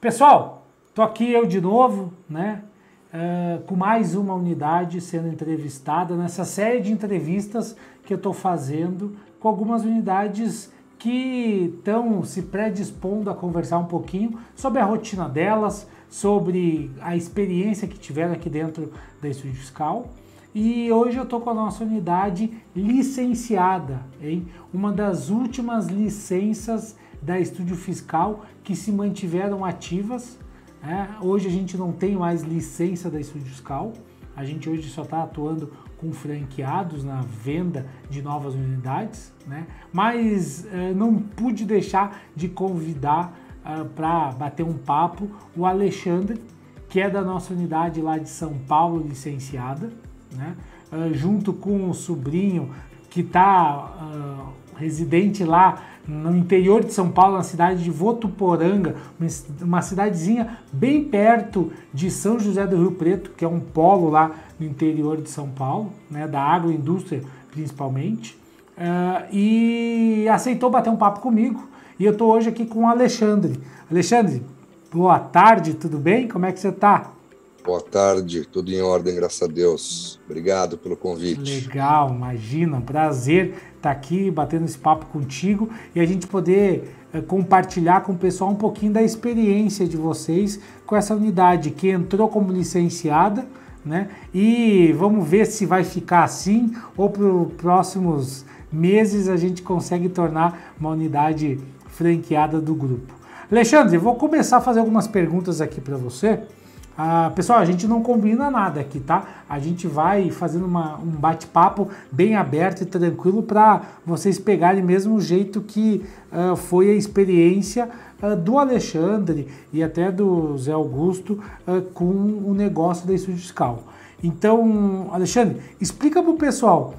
Pessoal, tô aqui eu de novo, né? Com mais uma unidade sendo entrevistada nessa série de entrevistas que eu estou fazendo com algumas unidades que estão se predispondo a conversar um pouquinho sobre a rotina delas, sobre a experiência que tiveram aqui dentro da Estúdio Fiscal. E hoje eu estou com a nossa unidade licenciada, hein? Uma das últimas licenças da Estúdio Fiscal que se mantiveram ativas. Hoje a gente não tem mais licença da Estúdio Fiscal, a gente hoje só está atuando com franqueados na venda de novas unidades, né? Mas não pude deixar de convidar para bater um papo o Alexandre, que é da nossa unidade lá de São Paulo, licenciada, né? Junto com o sobrinho que está residente lá no interior de São Paulo, na cidade de Votuporanga, uma cidadezinha bem perto de São José do Rio Preto, que é um polo lá no interior de São Paulo, né, da agroindústria principalmente, e aceitou bater um papo comigo. E eu estou hoje aqui com o Alexandre. Alexandre, boa tarde, tudo bem? Como é que você está? Boa tarde, tudo em ordem, graças a Deus. Obrigado pelo convite. Legal, imagina, um prazer estar aqui batendo esse papo contigo e a gente poder compartilhar com o pessoal um pouquinho da experiência de vocês com essa unidade que entrou como licenciada, né? E vamos ver se vai ficar assim ou para os próximos meses a gente consegue tornar uma unidade franqueada do grupo. Alexandre, vou começar a fazer algumas perguntas aqui para você. Pessoal, a gente não combina nada aqui, tá? A gente vai fazendo um bate-papo bem aberto e tranquilo para vocês pegarem mesmo o jeito que foi a experiência do Alexandre e até do Zé Augusto com o negócio da Estúdio Fiscal. Então, Alexandre, explica para o pessoal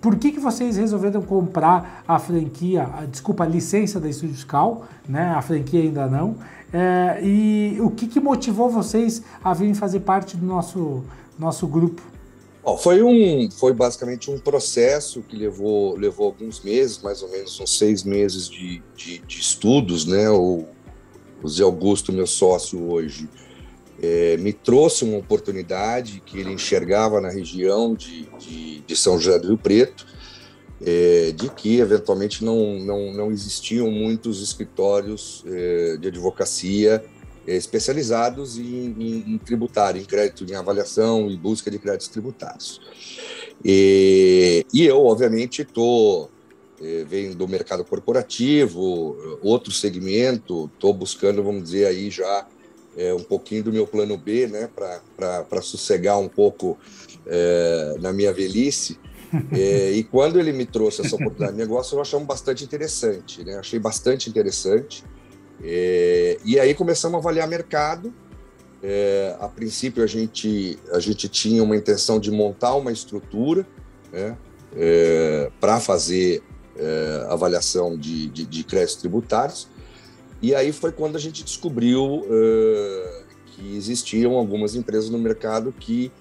por que vocês resolveram comprar a franquia, a licença da Estúdio Fiscal, né? A franquia ainda não. E o que motivou vocês a virem fazer parte do nosso grupo? Bom, foi basicamente um processo que levou alguns meses, mais ou menos uns 6 meses de estudos, né? O Zé Augusto, meu sócio hoje, me trouxe uma oportunidade que ele enxergava na região de São José do Rio Preto, de que eventualmente não existiam muitos escritórios de advocacia especializados em tributário, em crédito, em avaliação e busca de créditos tributários. E eu, obviamente, venho do mercado corporativo, outro segmento, estou buscando, vamos dizer, aí já um pouquinho do meu plano B, né, para sossegar um pouco na minha velhice. E quando ele me trouxe essa oportunidade de negócio, eu achei bastante interessante, né? Achei bastante interessante. E aí começamos a avaliar mercado. A princípio, a gente tinha uma intenção de montar uma estrutura, né, para fazer avaliação de créditos tributários. E aí foi quando a gente descobriu que existiam algumas empresas no mercado que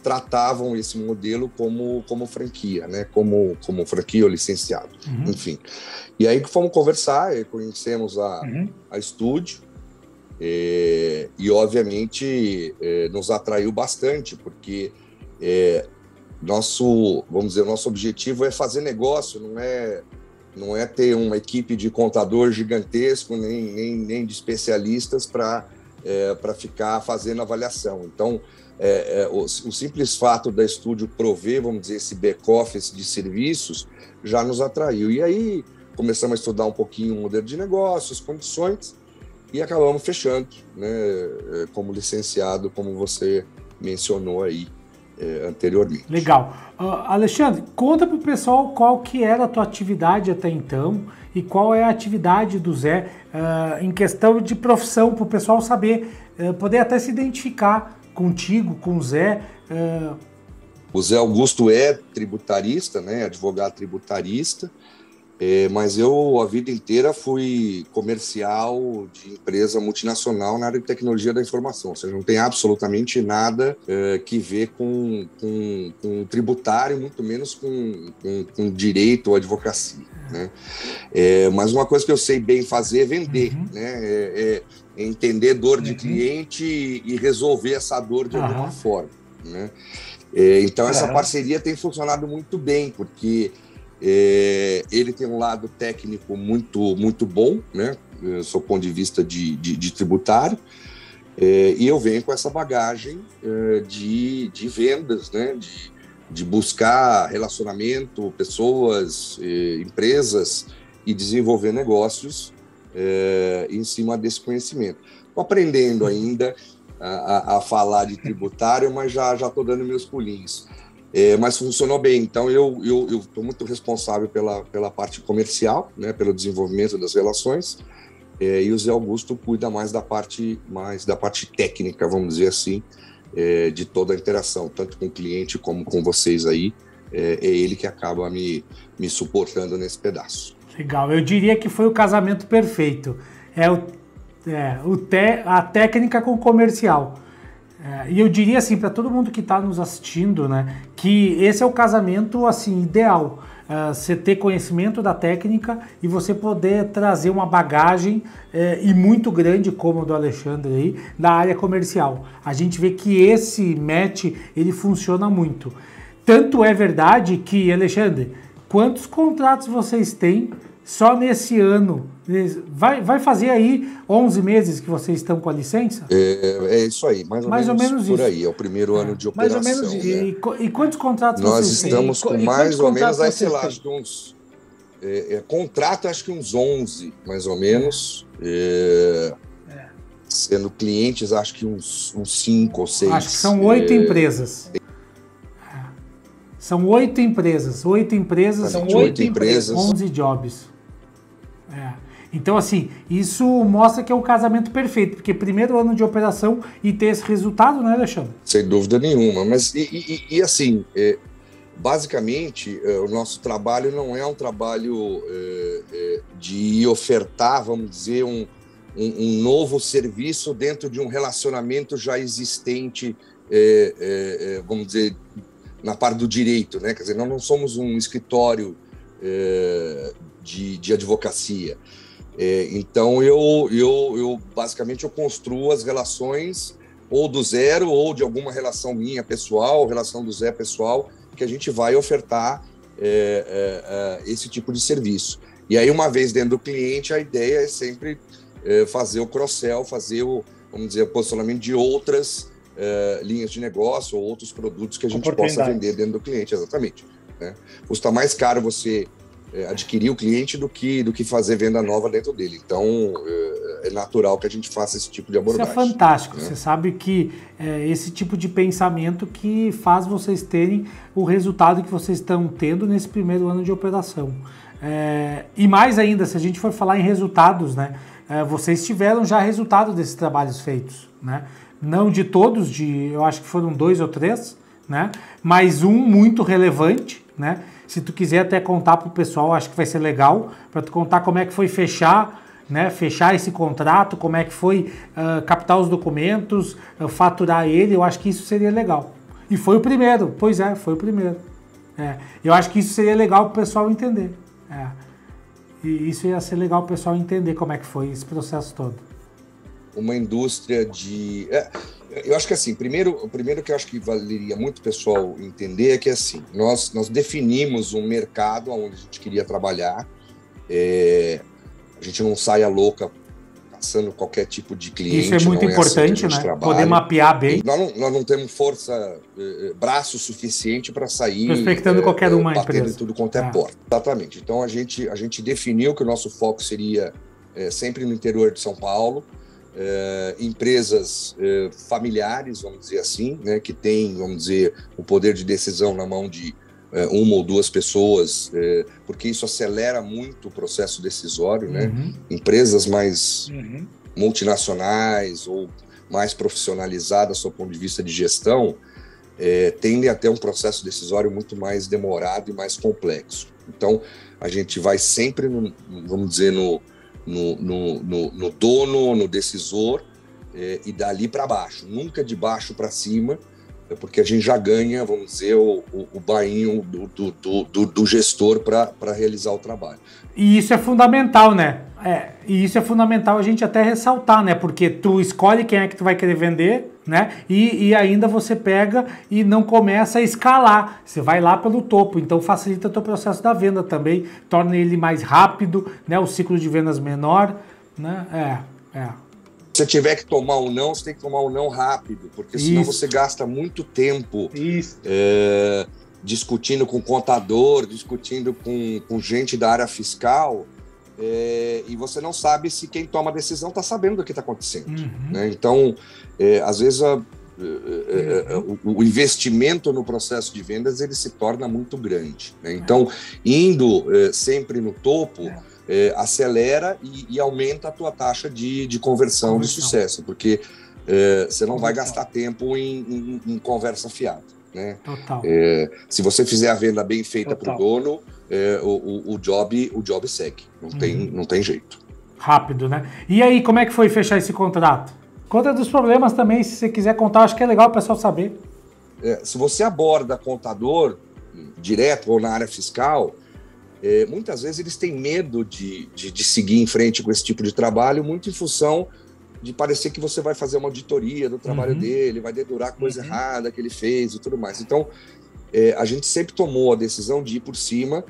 tratavam esse modelo como franquia, né? Como franquia ou licenciado, enfim. E aí fomos conversar, conhecemos a Estúdio e obviamente nos atraiu bastante, porque nosso objetivo é fazer negócio, não é ter uma equipe de contador gigantesco, nem de especialistas para ficar fazendo avaliação. Então, o simples fato da Estúdio prover, vamos dizer, esse back-office de serviços já nos atraiu. E aí começamos a estudar um pouquinho o modelo de negócios, condições, e acabamos fechando, né, como licenciado, como você mencionou aí anteriormente. Legal. Alexandre, conta para o pessoal qual que era a tua atividade até então e qual é a atividade do Zé em questão de profissão, para o pessoal saber, poder até se identificar contigo, com o Zé. O Zé Augusto é tributarista, né, advogado tributarista, mas eu a vida inteira fui comercial de empresa multinacional na área de tecnologia da informação, ou seja, não tem absolutamente nada que ver com tributário, muito menos com direito ou advocacia, né? Mas uma coisa que eu sei bem fazer é vender, né? entender dor de cliente e resolver essa dor de alguma forma, né? Então, essa parceria tem funcionado muito bem, porque ele tem um lado técnico muito bom, né, do seu ponto de vista de tributário, e eu venho com essa bagagem de vendas, né, de buscar relacionamento, pessoas, empresas e desenvolver negócios em cima desse conhecimento. Estou aprendendo ainda a falar de tributário, mas já estou dando meus pulinhos. Mas funcionou bem, então eu estou muito responsável pela parte comercial, né, pelo desenvolvimento das relações, e o Zé Augusto cuida mais da parte técnica, vamos dizer assim, de toda a interação, tanto com o cliente como com vocês aí. É ele que acaba me suportando nesse pedaço. Legal, eu diria que foi o casamento perfeito. A técnica com o comercial. E eu diria assim, para todo mundo que está nos assistindo, né, que esse é o casamento assim, ideal. Você ter conhecimento da técnica e você poder trazer uma bagagem e muito grande, como o do Alexandre aí, da área comercial. A gente vê que esse match, ele funciona muito. Tanto é verdade que, Alexandre, quantos contratos vocês têm só nesse ano? Vai fazer aí 11 meses que vocês estão com a licença? É isso aí, mais ou menos por isso. aí. É o primeiro ano de operação. Mais ou menos isso. Né? E quantos contratos Nós vocês têm? estamos com mais ou menos, aí, sei lá, acho que uns... contrato, acho que uns 11, mais ou menos. Sendo clientes, acho que uns 5 ou 6. Acho que são 8 empresas. São 8 empresas. 8 empresas. São 8 empresas. 11 jobs. Então, assim, isso mostra que é um casamento perfeito, porque primeiro ano de operação e ter esse resultado, né, Alexandre? Sem dúvida nenhuma. Mas, assim, basicamente, o nosso trabalho não é um trabalho de ofertar, vamos dizer, um novo serviço dentro de um relacionamento já existente, vamos dizer, na parte do direito, né? Quer dizer, nós não somos um escritório de advocacia. Então, eu basicamente eu construo as relações ou do zero ou de alguma relação minha pessoal, relação do Zé pessoal, que a gente vai ofertar esse tipo de serviço. E aí, uma vez dentro do cliente, a ideia é sempre fazer o cross-sell, fazer vamos dizer, o posicionamento de outras linhas de negócio ou outros produtos que a gente possa vender dentro do cliente, exatamente. Né? Custa mais caro você adquirir o cliente do que fazer venda nova dentro dele. Então, é natural que a gente faça esse tipo de abordagem. Isso é fantástico. Né? Você sabe que esse tipo de pensamento que faz vocês terem o resultado que vocês estão tendo nesse primeiro ano de operação. E mais ainda, se a gente for falar em resultados, né? Vocês tiveram já resultado desses trabalhos feitos, né? Não de todos, eu acho que foram 2 ou 3, né? Mas um muito relevante, né? Se tu quiser até contar para o pessoal, acho que vai ser legal, para tu contar como é que foi fechar, né? Fechar esse contrato, como é que foi captar os documentos, faturar ele, eu acho que isso seria legal. E foi o primeiro, pois é, foi o primeiro. Eu acho que isso seria legal para o pessoal entender. E isso ia ser legal para o pessoal entender como é que foi esse processo todo. Uma indústria de... eu acho que assim, o primeiro que eu acho que valeria muito o pessoal entender é que assim, nós definimos um mercado onde a gente queria trabalhar, a gente não saia louca caçando qualquer tipo de cliente. Isso é muito importante, assim, né? Poder mapear bem. Nós não temos força, braço suficiente para sair prospectando qualquer uma empresa. Em tudo quanto é porta. Exatamente. Então a gente definiu que o nosso foco seria sempre no interior de São Paulo, empresas familiares, vamos dizer assim, né, que têm, vamos dizer, o poder de decisão na mão de uma ou duas pessoas, porque isso acelera muito o processo decisório, né? Empresas mais multinacionais ou mais profissionalizadas, do ponto de vista de gestão, tendem a ter um processo decisório muito mais demorado e mais complexo. Então, a gente vai sempre, vamos dizer, no dono, no decisor, e dali para baixo, nunca de baixo para cima, porque a gente já ganha, vamos dizer, o bainho do gestor para realizar o trabalho. E isso é fundamental, né? E isso é fundamental a gente até ressaltar, né? Porque tu escolhe quem é que tu vai querer vender, né? E ainda você pega e não começa a escalar. Você vai lá pelo topo, então facilita o teu processo da venda também, torna ele mais rápido, né? O ciclo de vendas menor, né? Se você tiver que tomar um não, você tem que tomar um não rápido, porque senão você gasta muito tempo discutindo com contador, discutindo com gente da área fiscal, e você não sabe se quem toma a decisão está sabendo do que está acontecendo. Né? Então, às vezes, o investimento no processo de vendas ele se torna muito grande. Né? Então, indo sempre no topo, acelera e aumenta a tua taxa de conversão de sucesso, porque você não vai gastar tempo em conversa fiada. Né? Total. Se você fizer a venda bem feita para o dono, o job segue, não tem jeito. Rápido, né? E aí, como é que foi fechar esse contrato? Conta dos problemas também, se você quiser contar, acho que é legal o pessoal saber. Se você aborda contador direto ou na área fiscal, muitas vezes eles têm medo de seguir em frente com esse tipo de trabalho, muito em função de parecer que você vai fazer uma auditoria do trabalho dele, vai dedurar coisa errada que ele fez e tudo mais. Então, a gente sempre tomou a decisão de ir por cima,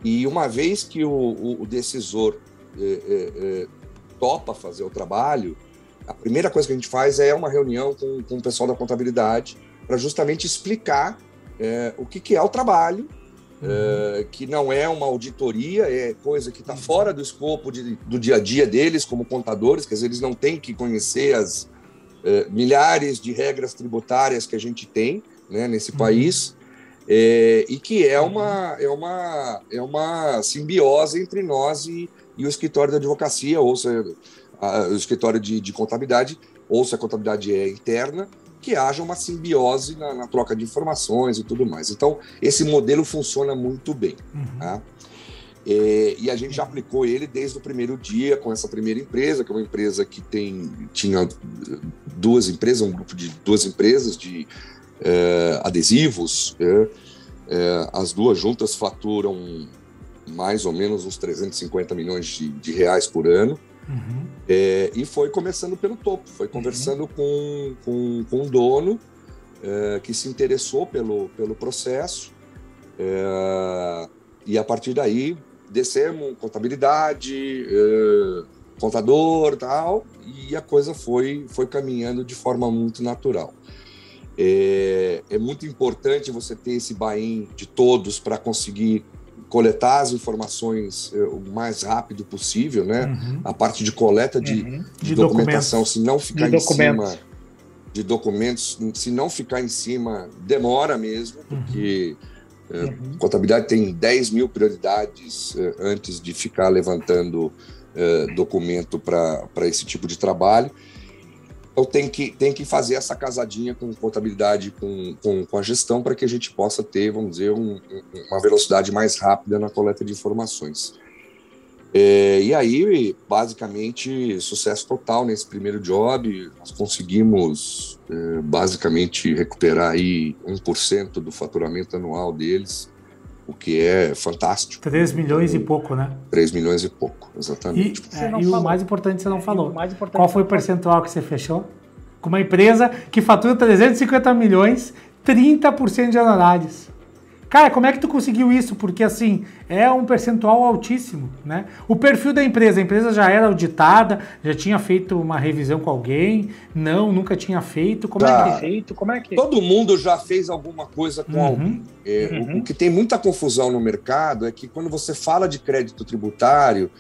e uma vez que o decisor topa fazer o trabalho, a primeira coisa que a gente faz é uma reunião com o pessoal da contabilidade para justamente explicar o que é o trabalho, que não é uma auditoria, é coisa que está fora do escopo do dia a dia deles como contadores, quer dizer, eles não têm que conhecer as milhares de regras tributárias que a gente tem, né, nesse país, e que é uma simbiose entre nós e o escritório de advocacia, ou seja, o escritório de contabilidade, ou se a contabilidade é interna, que haja uma simbiose na troca de informações e tudo mais. Então, esse modelo funciona muito bem. Tá? E a gente já aplicou ele desde o primeiro dia com essa primeira empresa, que é uma empresa que tinha duas empresas, um grupo de duas empresas de adesivos. As duas juntas faturam mais ou menos uns 350 milhões de reais por ano. E foi começando pelo topo, foi conversando com um dono que se interessou pelo processo, e a partir daí descemos contabilidade, contador, tal, e a coisa foi caminhando de forma muito natural. É muito importante você ter esse buy-in de todos para conseguir coletar as informações o mais rápido possível, né? A parte de coleta de documentação, se não ficar em cima de documentos, se não ficar em cima, demora mesmo, porque contabilidade tem 10 mil prioridades antes de ficar levantando documento para esse tipo de trabalho. Então tem que fazer essa casadinha com contabilidade, com a gestão, para que a gente possa ter, vamos dizer, uma velocidade mais rápida na coleta de informações. E aí, basicamente, sucesso total nesse primeiro job. Nós conseguimos, basicamente, recuperar aí 1% do faturamento anual deles, o que é fantástico. 3 milhões e pouco, né? 3 milhões e pouco, exatamente. E o mais importante você não falou. Qual foi o percentual que você fechou? Com uma empresa que fatura 350 milhões, 30% de honorários. Cara, como é que tu conseguiu isso? Porque, assim, é um percentual altíssimo, né? O perfil da empresa, a empresa já era auditada, já tinha feito uma revisão com alguém? Não, nunca tinha feito. Como é que... Todo mundo já fez alguma coisa com alguém. O que tem muita confusão no mercado é que quando você fala de crédito tributário,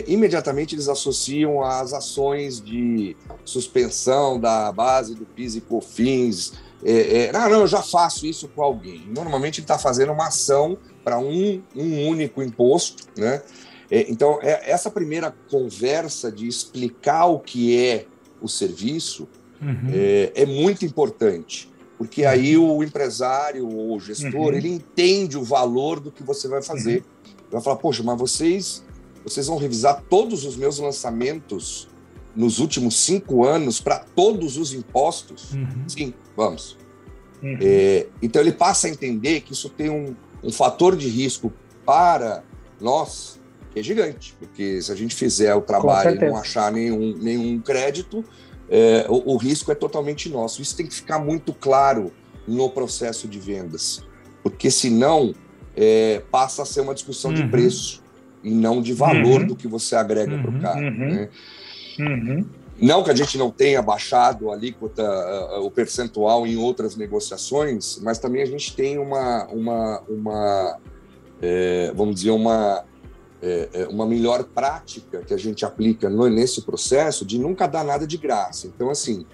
imediatamente eles associam às ações de suspensão da base do PIS e COFINS. Não, eu já faço isso com alguém. Normalmente ele está fazendo uma ação para um único imposto, né? Então, essa primeira conversa de explicar o que é o serviço é muito importante, porque aí o empresário ou o gestor ele entende o valor do que você vai fazer. Ele vai falar, poxa, mas vocês vão revisar todos os meus lançamentos nos últimos 5 anos para todos os impostos? Sim, vamos. Então ele passa a entender que isso tem um fator de risco para nós que é gigante, porque se a gente fizer o trabalho e não achar nenhum crédito, o risco é totalmente nosso. Isso tem que ficar muito claro no processo de vendas, porque senão passa a ser uma discussão de preço e não de valor do que você agrega para o cara. Né? Não que a gente não tenha baixado a alíquota, o percentual em outras negociações, mas também a gente tem vamos dizer, uma melhor prática que a gente aplica nesse processo de nunca dar nada de graça. Então, assim,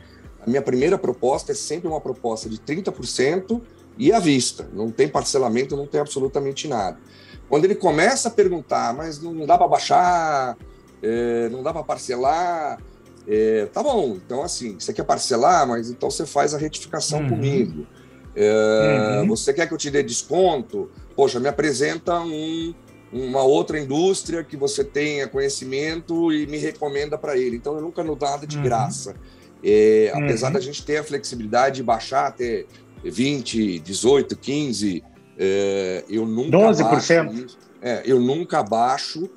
a minha primeira proposta é sempre uma proposta de 30% e à vista. Não tem parcelamento, não tem absolutamente nada. Quando ele começa a perguntar, mas não dá para baixar, não dá para parcelar, tá bom, então assim, você quer parcelar, mas então você faz a retificação comigo. Você quer que eu te dê desconto? Poxa, me apresenta uma outra indústria que você tenha conhecimento e me recomenda para ele. Então, eu nunca dou nada de graça. Apesar da gente ter a flexibilidade de baixar até 20, 18, 15, eu nunca 12%. Eu nunca baixo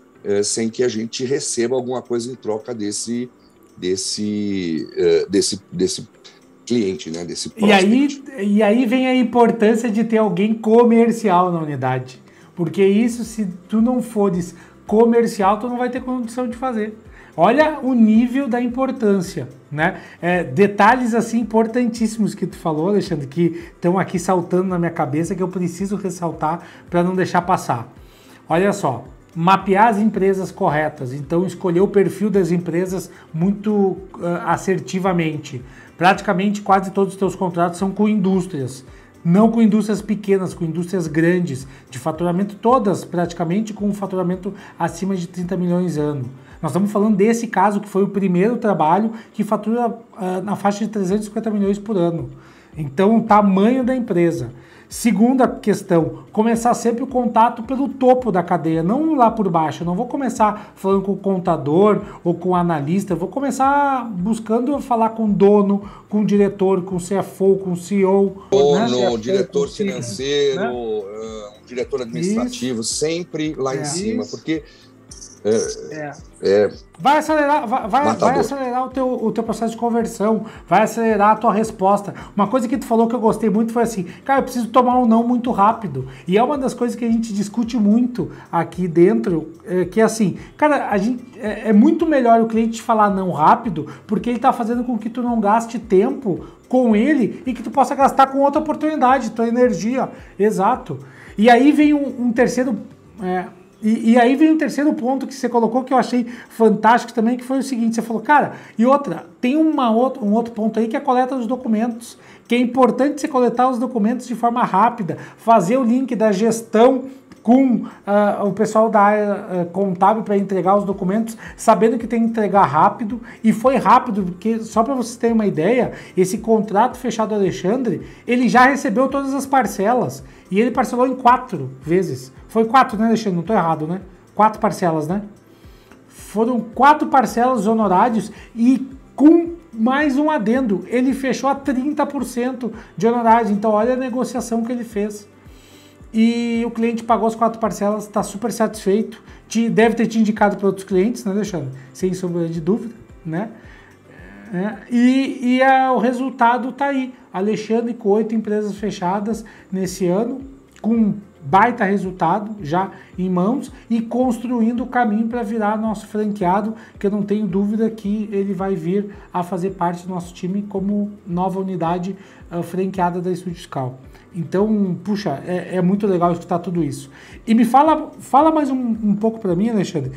sem que a gente receba alguma coisa em troca desse cliente, né? Desse prospect. E aí vem a importância de ter alguém comercial na unidade. Porque isso, se tu não fores comercial, tu não vai ter condição de fazer. Olha o nível da importância, né? Detalhes assim importantíssimos que tu falou, Alexandre, que estão aqui saltando na minha cabeça, que eu preciso ressaltar para não deixar passar. Olha só, mapear as empresas corretas, então escolher o perfil das empresas muito assertivamente. Praticamente quase todos os teus contratos são com indústrias. Não com indústrias pequenas, com indústrias grandes, de faturamento todas praticamente com um faturamento acima de 30 milhões ano. Nós estamos falando desse caso que foi o primeiro trabalho que fatura na faixa de 350 milhões por ano. Então, o tamanho da empresa. Segunda questão, começar sempre o contato pelo topo da cadeia, não lá por baixo. Eu não vou começar falando com o contador ou com o analista, eu vou começar buscando falar com o dono, com o diretor, com o CFO, com o CEO. Dono, diretor financeiro, né? Um diretor administrativo, sempre lá em cima, porque... Vai acelerar, vai acelerar o teu processo de conversão, vai acelerar a tua resposta. Uma coisa que tu falou que eu gostei muito foi assim, cara, eu preciso tomar um não muito rápido. E é uma das coisas que a gente discute muito aqui dentro, que é assim, cara, é muito melhor o cliente te falar não rápido, porque ele tá fazendo com que tu não gaste tempo com ele e que tu possa gastar com outra oportunidade, tua energia. Exato. E aí vem um terceiro... E aí vem um terceiro ponto que você colocou que eu achei fantástico também, que foi o seguinte, você falou, cara, e outra, tem um outro ponto aí que é a coleta dos documentos, que é importante você coletar os documentos de forma rápida, fazer o link da gestão com o pessoal da área contábil para entregar os documentos, sabendo que tem que entregar rápido, e foi rápido, porque só para vocês terem uma ideia, esse contrato fechado do Alexandre, ele já recebeu todas as parcelas, e ele parcelou em 4 vezes. Foi 4, né, Alexandre? Não estou errado, né? 4 parcelas, né? Foram 4 parcelas honorários e com mais um adendo. Ele fechou a 30% de honorários. Então, olha a negociação que ele fez. E o cliente pagou as 4 parcelas, está super satisfeito. Deve ter te indicado para outros clientes, né, Alexandre? Sem sombra de dúvida, né? O resultado está aí. Alexandre com 8 empresas fechadas nesse ano, com baita resultado já em mãos e construindo o caminho para virar nosso franqueado, que eu não tenho dúvida que ele vai vir a fazer parte do nosso time como nova unidade franqueada da Estúdio Fiscal. Então, puxa, é muito legal escutar tudo isso. E me fala mais um pouco para mim, Alexandre,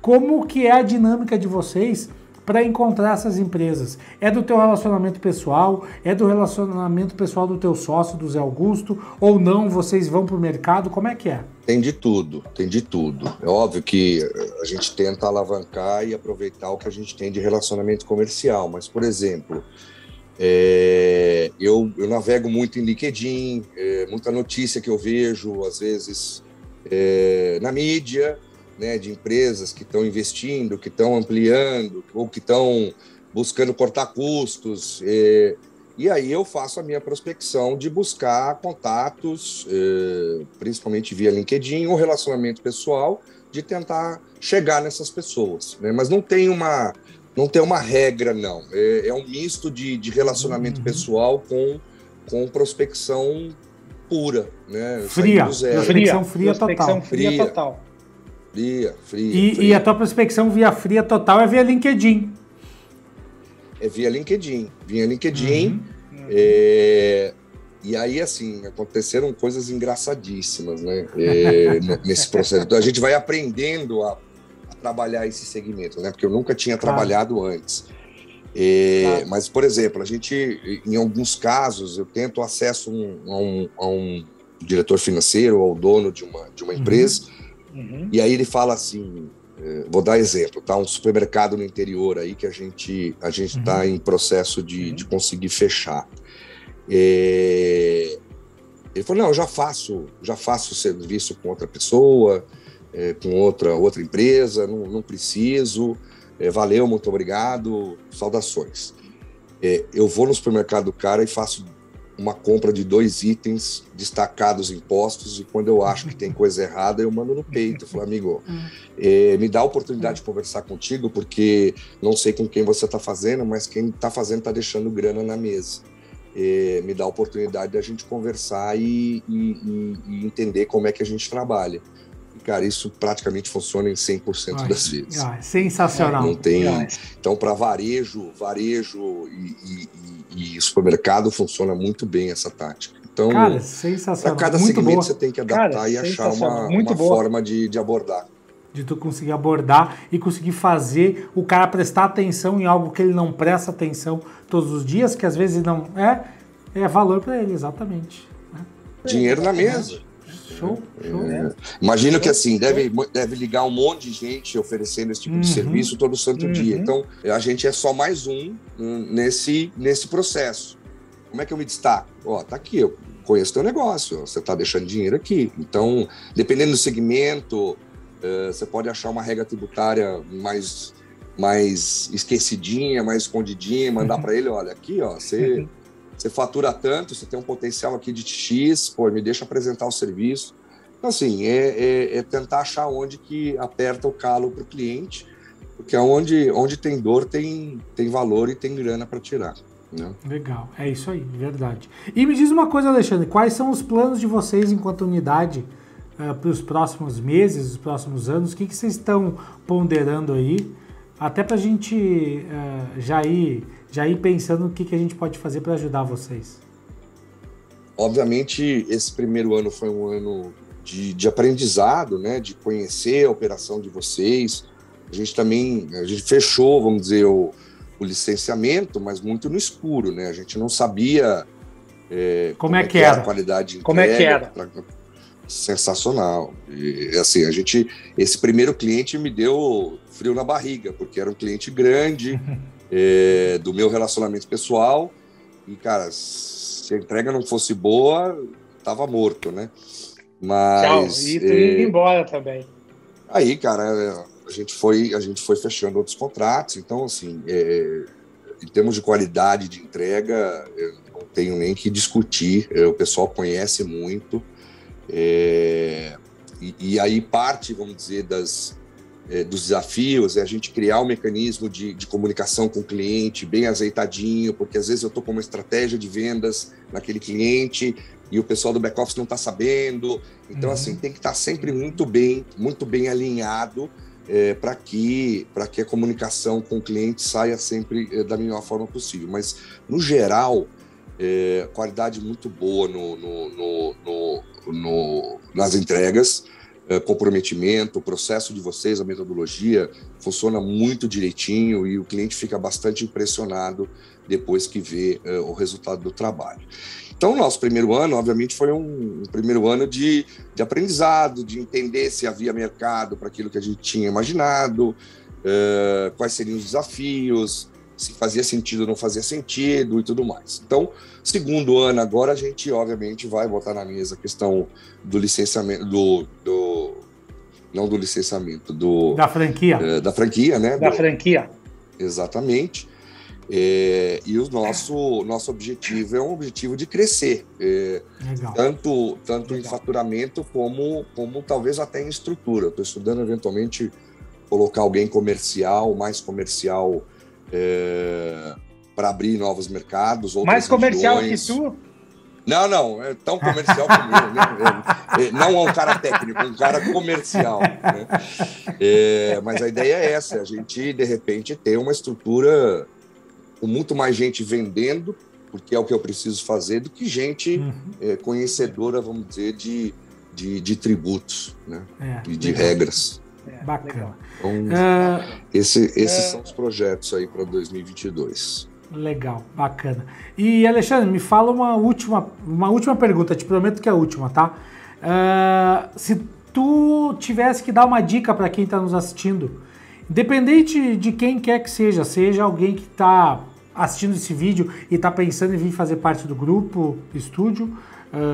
como que é a dinâmica de vocês para encontrar essas empresas? É do teu relacionamento pessoal? É do relacionamento pessoal do teu sócio, do Zé Augusto? Ou não, vocês vão para o mercado? Como é que é? Tem de tudo, tem de tudo. É óbvio que a gente tenta alavancar e aproveitar o que a gente tem de relacionamento comercial, mas, por exemplo, eu navego muito em LinkedIn, muita notícia que eu vejo, às vezes, na mídia, né, de empresas que estão investindo, que estão ampliando ou que estão buscando cortar custos. E aí eu faço a minha prospecção de buscar contatos, principalmente via LinkedIn, ou relacionamento pessoal, de tentar chegar nessas pessoas, né? Mas não tem uma regra, não. É um misto de relacionamento pessoal com prospecção pura, né? Fria, Do zero. prospecção fria total. Fria total. Fria. E a tua prospecção via fria total é via LinkedIn. É via LinkedIn. E aí, assim, aconteceram coisas engraçadíssimas, né? Nesse processo. Então, a gente vai aprendendo a trabalhar esse segmento, né? Porque eu nunca tinha trabalhado antes. Mas, por exemplo, a gente, em alguns casos, eu tento acesso a um diretor financeiro ou dono de uma empresa, e aí ele fala assim, vou dar exemplo, tá? Um supermercado no interior aí que a gente está em processo de conseguir fechar. Ele falou, não, eu já faço serviço com outra pessoa, com outra empresa, não preciso, valeu, muito obrigado, saudações. Eu vou no supermercado do cara e faço uma compra de 2 itens destacados em postos, e quando eu acho que tem coisa errada, eu mando no peito. Eu falo, amigo, me dá a oportunidade de conversar contigo, porque não sei com quem você está fazendo, mas quem está fazendo está deixando grana na mesa. Me dá a oportunidade de a gente conversar e entender como é que a gente trabalha. E, cara, isso praticamente funciona em 100% das vezes. Sensacional. Não tem... Então, para varejo e supermercado, funciona muito bem essa tática. Então, cara, sensacional. Para cada muito segmento boa. Você tem que adaptar e achar uma forma de abordar. De tu conseguir abordar e conseguir fazer o cara prestar atenção em algo que ele não presta atenção todos os dias, que às vezes não é valor para ele, exatamente. Dinheiro na mesa. Show. Imagino que assim, deve ligar um monte de gente oferecendo esse tipo de serviço todo santo dia. Então, a gente é só mais um nesse processo. Como é que eu me destaco? Tá aqui, eu conheço teu negócio, você está deixando dinheiro aqui. Então, dependendo do segmento, você pode achar uma regra tributária mais esquecidinha, mais escondidinha, mandar para ele, olha, aqui, você fatura tanto, você tem um potencial aqui de X, me deixa apresentar o serviço. Então, assim, é tentar achar onde que aperta o calo para o cliente, porque onde tem dor, tem valor e tem grana para tirar. Né? Legal, é isso aí, verdade. E me diz uma coisa, Alexandre, quais são os planos de vocês enquanto unidade para os próximos meses, os próximos anos? O que vocês estão ponderando aí? Até para a gente já ir pensando no que a gente pode fazer para ajudar vocês. Obviamente, esse primeiro ano foi um ano de aprendizado, né? De conhecer a operação de vocês. A gente fechou, vamos dizer, o licenciamento, mas muito no escuro, né? A gente não sabia como é que era a qualidade de entrega. Como é que era? Sensacional. E, assim, esse primeiro cliente me deu frio na barriga, porque era um cliente grande, do meu relacionamento pessoal, e, cara, se a entrega não fosse boa, tava morto, né? Mas... Tchau, e tu ia embora também. Aí, cara, a gente foi fechando outros contratos, então, assim, em termos de qualidade de entrega, eu não tenho nem que discutir, o pessoal conhece muito, e aí parte, vamos dizer, dos desafios é a gente criar um mecanismo de comunicação com o cliente bem azeitadinho, porque às vezes eu estou com uma estratégia de vendas naquele cliente e o pessoal do back-office não está sabendo. Então, assim, tem que estar sempre muito bem alinhado para que a comunicação com o cliente saia sempre da melhor forma possível. Mas, no geral, qualidade muito boa nas entregas, comprometimento, o processo de vocês, a metodologia funciona muito direitinho e o cliente fica bastante impressionado depois que vê o resultado do trabalho. Então, o nosso primeiro ano, obviamente, foi um primeiro ano de aprendizado, de entender se havia mercado para aquilo que a gente tinha imaginado, quais seriam os desafios, se fazia sentido ou não fazia sentido e tudo mais. Então, segundo ano agora, a gente, obviamente, vai botar na mesa a questão do licenciamento, não do licenciamento, da franquia. Da franquia, né? Da franquia. Exatamente. E o nosso objetivo é um objetivo de crescer, tanto em faturamento como talvez até em estrutura. Estou estudando eventualmente colocar alguém mais comercial para abrir novos mercados. Mais comercial regiões. Que tu? Não, é tão comercial como eu, né? Não é um cara técnico, um cara comercial, né? Mas a ideia é essa, a gente, de repente, ter uma estrutura com muito mais gente vendendo, porque é o que eu preciso fazer, do que gente conhecedora, vamos dizer, de tributos, né? E de regras. Bacana. Então, esses são os projetos aí para 2022. Legal, bacana. E, Alexandre, me fala uma última pergunta, te prometo que é a última, tá? Se tu tivesse que dar uma dica para quem está nos assistindo, independente de quem quer que seja alguém que está assistindo esse vídeo e está pensando em vir fazer parte do grupo estúdio,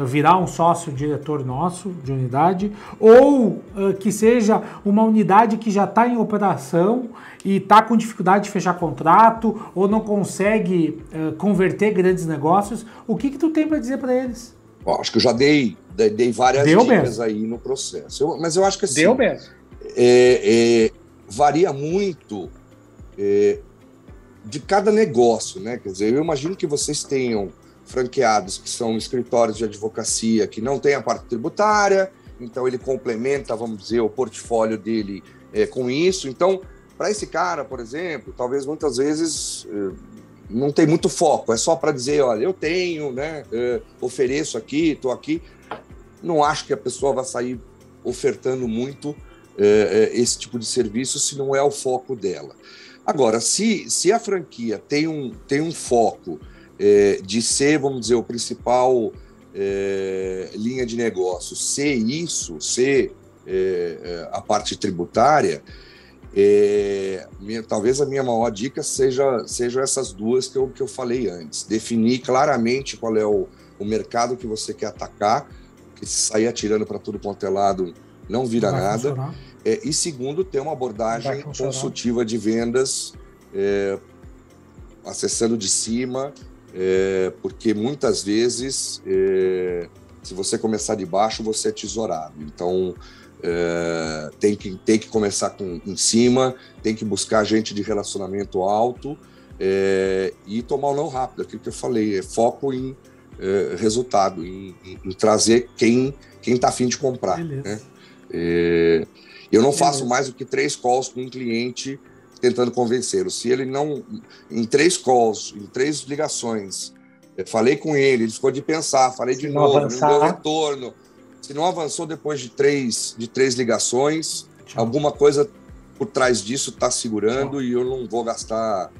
virar um sócio diretor nosso de unidade, ou que seja uma unidade que já está em operação e está com dificuldade de fechar contrato ou não consegue converter grandes negócios, o que tu tem para dizer para eles? Acho que eu já dei várias dicas aí no processo, mas eu acho que assim, deu mesmo. Varia muito de cada negócio, né? Quer dizer, eu imagino que vocês tenham franqueados que são escritórios de advocacia que não tem a parte tributária, então ele complementa, vamos dizer, o portfólio dele com isso. Então, para esse cara, por exemplo, talvez muitas vezes não tem muito foco, é só para dizer, olha, eu tenho, né, ofereço aqui, estou aqui. Não acho que a pessoa vai sair ofertando muito esse tipo de serviço se não é o foco dela. Agora, se a franquia tem um foco de ser, vamos dizer, o principal linha de negócio, ser a parte tributária, talvez a minha maior dica sejam essas duas que eu falei antes. Definir claramente qual é o mercado que você quer atacar, que se sair atirando para tudo quanto é lado não vira nada. E segundo, ter uma abordagem consultiva de vendas, acessando de cima, porque muitas vezes, se você começar de baixo, você é tesourado. Então, tem que começar em cima, tem que buscar gente de relacionamento alto e tomar o não rápido. Aquilo que eu falei, foco em resultado, em trazer quem está a fim de comprar. Né? Eu não faço mais do que 3 calls com um cliente tentando convencê-lo. Se ele não... Em 3 calls, em 3 ligações, falei com ele ficou de pensar, falei de novo, não deu retorno. Se não avançou depois de 3 ligações, alguma coisa por trás disso está segurando e eu não vou gastar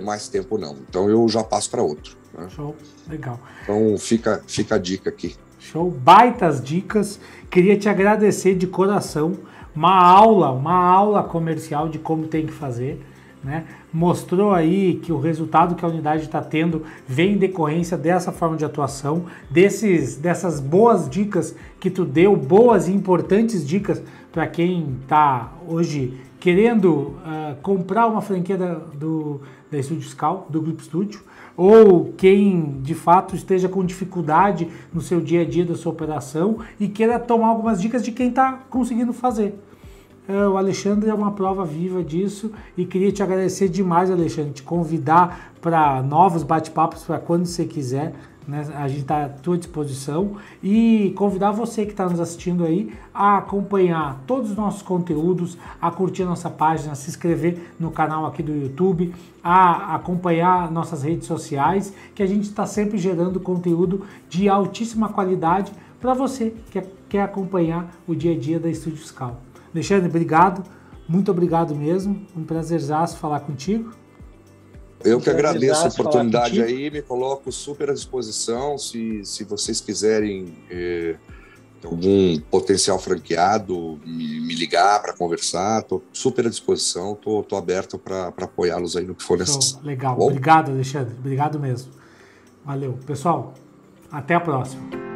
mais tempo, não. Então, eu já passo para outro. Né? Show, legal. Então, fica a dica aqui. Show, baitas dicas. Queria te agradecer de coração. Uma aula comercial de como tem que fazer, né? Mostrou aí que o resultado que a unidade está tendo vem em decorrência dessa forma de atuação, dessas boas dicas que tu deu, boas e importantes dicas para quem está hoje querendo comprar uma franquia da Estúdio Fiscal, do Grupo Estúdio, ou quem de fato esteja com dificuldade no seu dia a dia da sua operação e queira tomar algumas dicas de quem está conseguindo fazer. O Alexandre é uma prova viva disso e queria te agradecer demais, Alexandre, te convidar para novos bate-papos para quando você quiser, né? A gente está à tua disposição e convidar você que está nos assistindo aí a acompanhar todos os nossos conteúdos, a curtir a nossa página, a se inscrever no canal aqui do YouTube, a acompanhar nossas redes sociais, que a gente está sempre gerando conteúdo de altíssima qualidade para você que quer acompanhar o dia a dia da Estúdio Fiscal. Alexandre, obrigado, muito obrigado mesmo, um prazerzaço falar contigo. Eu que agradeço a oportunidade aí, me coloco super à disposição, se vocês quiserem algum potencial franqueado, me ligar para conversar, estou super à disposição, estou aberto para apoiá-los aí no que for necessário. Legal, obrigado, Alexandre, obrigado mesmo. Valeu, pessoal, até a próxima.